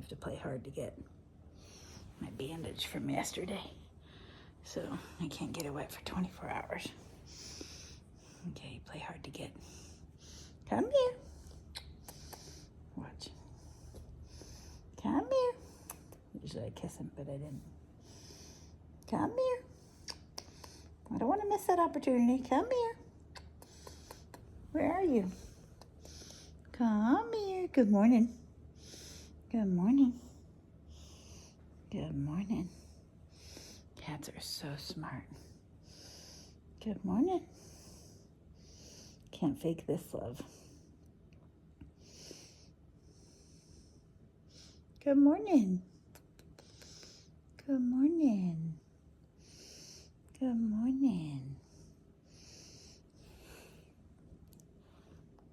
have to play hard to get my bandage from yesterday. So I can't get it wet for 24 hours. Okay, play hard to get. Come here. Watch. Come here. Usually I kiss him, but I didn't. Come here. I don't want to miss that opportunity. Come here. Where are you? Come here. Good morning. Good morning. Good morning. Cats are so smart. Good morning. Can't fake this love. Good morning. Good morning. Good morning.